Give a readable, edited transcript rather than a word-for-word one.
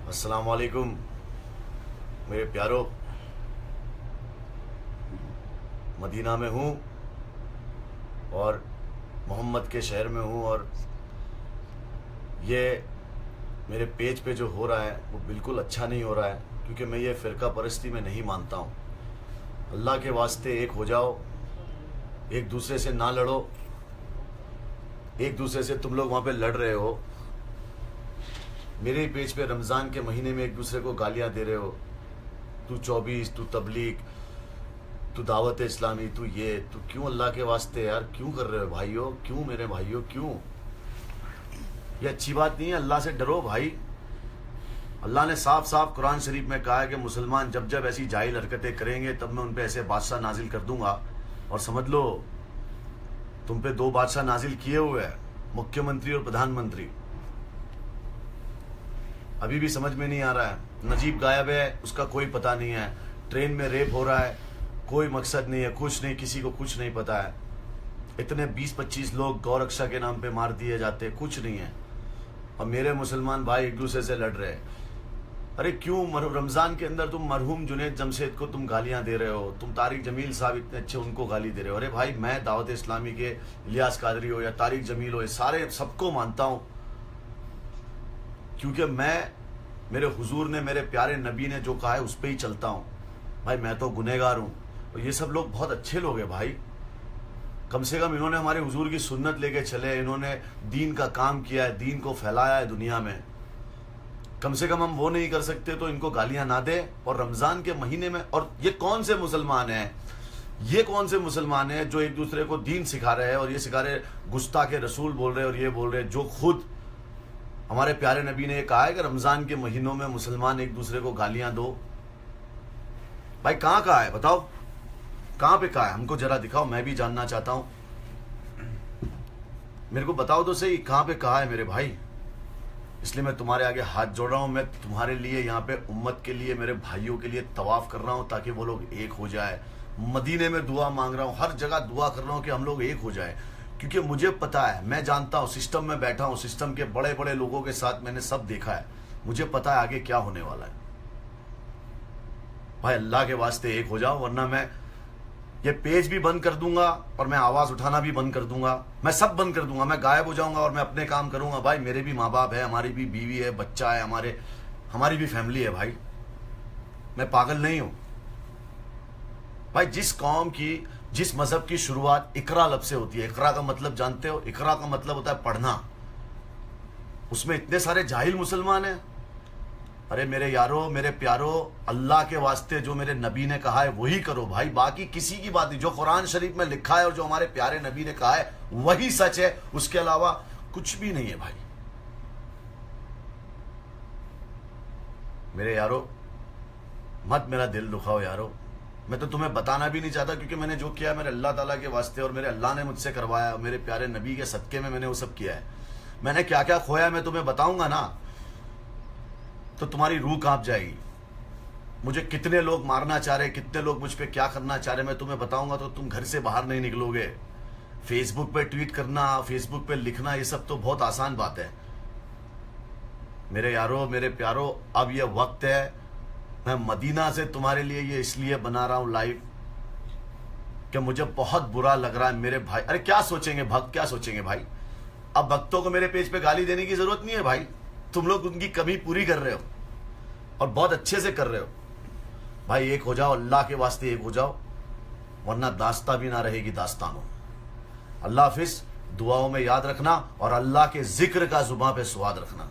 अस्सलाम वालेकुम मेरे प्यारों। मदीना में हूँ और मोहम्मद के शहर में हूँ, और ये मेरे पेज पे जो हो रहा है वो बिल्कुल अच्छा नहीं हो रहा है, क्योंकि मैं ये फ़िरका परस्ती में नहीं मानता हूँ। अल्लाह के वास्ते एक हो जाओ, एक दूसरे से ना लड़ो। एक दूसरे से तुम लोग वहाँ पे लड़ रहे हो, मेरे पेज पे रमज़ान के महीने में एक दूसरे को गालियाँ दे रहे हो। तू 24, तू तबलीग, तू दावत इस्लामी, तू ये, तू क्यों अल्लाह के वास्ते यार क्यों कर रहे हो भाइयों? क्यों मेरे भाइयों क्यों? ये अच्छी बात नहीं है। अल्लाह से डरो भाई। अल्लाह ने साफ साफ कुरान शरीफ में कहा है कि मुसलमान जब जब ऐसी जाहिल हरकतें करेंगे तब मैं उन पे ऐसे बादशाह नाजिल कर दूंगा। और समझ लो तुम पे 2 बादशाह नाजिल किए हुए हैं, मुख्यमंत्री और प्रधानमंत्री। अभी भी समझ में नहीं आ रहा है। नजीब गायब है, उसका कोई पता नहीं है। ट्रेन में रेप हो रहा है, कोई मकसद नहीं है, कुछ नहीं, किसी को कुछ नहीं पता है। इतने 20-25 लोग गौरक्षा के नाम पे मार दिए जाते, कुछ नहीं है। और मेरे मुसलमान भाई एक दूसरे से लड़ रहे हैं। अरे क्यों रमज़ान के अंदर तुम मरहूम जुनैद जमशेद को तुम गालियां दे रहे हो? तुम तारिक जमील साहब इतने अच्छे, उनको गाली दे रहे हो। अरे भाई मैं दावत इस्लामी के इलियास कादरी हो या तारिक जमील हो, ये सारे सबको मानता हूँ, क्योंकि मैं, मेरे हुजूर ने, मेरे प्यारे नबी ने जो कहा है उस पर ही चलता हूँ। भाई मैं तो गुनहगार हूँ और ये सब लोग बहुत अच्छे लोग हैं भाई। कम से कम इन्होंने हमारे हुजूर की सुन्नत लेके चले, इन्होंने दीन का काम किया है, दीन को फैलाया है दुनिया में। कम से कम हम वो नहीं कर सकते तो इनको गालियां ना दे। और रमज़ान के महीने में, और ये कौन से मुसलमान हैं, ये कौन से मुसलमान हैं जो एक दूसरे को दीन सिखा रहे हैं और ये सिखा रहे, गुस्ताखे रसूल बोल रहे हैं और ये बोल रहे हैं, जो खुद हमारे प्यारे नबी ने कहा है कि रमज़ान के महीनों में मुसलमान एक दूसरे को गालियां दो। भाई कहाँ कहा है बताओ, कहाँ पे कहा है? हमको जरा दिखाओ, मैं भी जानना चाहता हूं। मेरे को बताओ तो सही, कहाँ पे कहा है मेरे भाई? इसलिए मैं तुम्हारे आगे हाथ जोड़ रहा हूं। मैं तुम्हारे लिए यहाँ पे उम्मत के लिए, मेरे भाइयों के लिए तवाफ कर रहा हूं ताकि वो लोग एक हो जाए। मदीने में दुआ मांग रहा हूं, हर जगह दुआ कर रहा हूं कि हम लोग एक हो जाए, क्योंकि मुझे पता है, मैं जानता हूं, सिस्टम में बैठा हूं, सिस्टम के बड़े बड़े लोगों के साथ मैंने सब देखा है। मुझे पता है आगे क्या होने वाला है। भाई अल्लाह के वास्ते एक हो जाओ, वरना मैं ये पेज भी बंद कर दूंगा और मैं आवाज उठाना भी बंद कर दूंगा। मैं सब बंद कर दूंगा, मैं गायब हो जाऊंगा और मैं अपने काम करूंगा। भाई मेरे भी माँ बाप है, हमारी भी बीवी है, बच्चा है, हमारी भी फैमिली है। भाई मैं पागल नहीं हूं। भाई जिस कौम की, जिस मजहब की शुरुआत इकरा लब से होती है, इकरा का मतलब जानते हो? इकरा का मतलब होता है पढ़ना। उसमें इतने सारे जाहिल मुसलमान हैं। अरे मेरे यारो, मेरे प्यारो, अल्लाह के वास्ते जो मेरे नबी ने कहा है वही करो भाई। बाकी किसी की बात नहीं। जो कुरान शरीफ में लिखा है और जो हमारे प्यारे नबी ने कहा है वही सच है, उसके अलावा कुछ भी नहीं है भाई। मेरे यारो मत मेरा दिल दुखाओ यारो। मैं तो तुम्हें बताना भी नहीं चाहता, क्योंकि मैंने जो किया मेरे अल्लाह ताला के वास्ते और मेरे अल्लाह ने मुझसे करवाया, मेरे प्यारे नबी के सदके में मैंने वो सब किया है। मैंने क्या क्या खोया मैं तुम्हें बताऊंगा ना तो तुम्हारी रूह कांप जाएगी। मुझे कितने लोग मारना चाह रहे, कितने लोग मुझ पे क्या करना चाह रहे, मैं तुम्हें बताऊंगा तो तुम घर से बाहर नहीं निकलोगे। फेसबुक पे ट्वीट करना, फेसबुक पे लिखना, ये सब तो बहुत आसान बात है। मेरे यारो, मेरे प्यारो, अब ये वक्त है। मैं मदीना से तुम्हारे लिए ये इसलिए बना रहा हूं लाइव कि मुझे बहुत बुरा लग रहा है मेरे भाई। अरे क्या सोचेंगे भक्त, क्या सोचेंगे भाई? अब भक्तों को मेरे पेज पे गाली देने की जरूरत नहीं है भाई। तुम लोग उनकी कमी पूरी कर रहे हो और बहुत अच्छे से कर रहे हो। भाई एक हो जाओ, अल्लाह के वास्ते एक हो जाओ, वरना दास्तां भी ना रहेगी दास्तानों। अल्लाह हाफिज। दुआओं में याद रखना और अल्लाह के जिक्र का जुबान पे स्वाद रखना।